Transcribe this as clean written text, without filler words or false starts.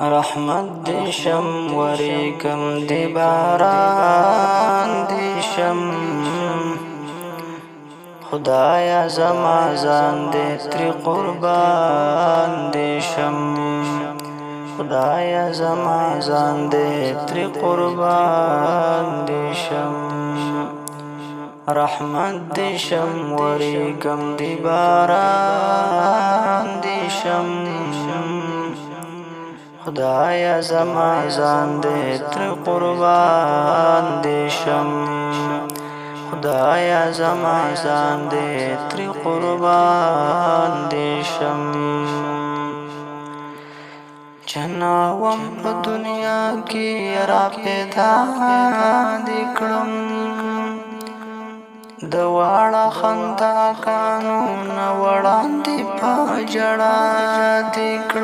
رحمت دی شم وریکم دی باران دی شم خدایا زما ځان دی تری قربان دی شم خدایا زما ځان دی تری قربان دی شم رحمت دی شم وریکم دی باران دی شم خدایا زما ځان دې تر قربان دې شم خدایا زما ځان دې تر قربان دې شم جناوم په دنیا کې را پیدا دې کړم د واړه خندا کانو نه وړاندې په جړا دې کړم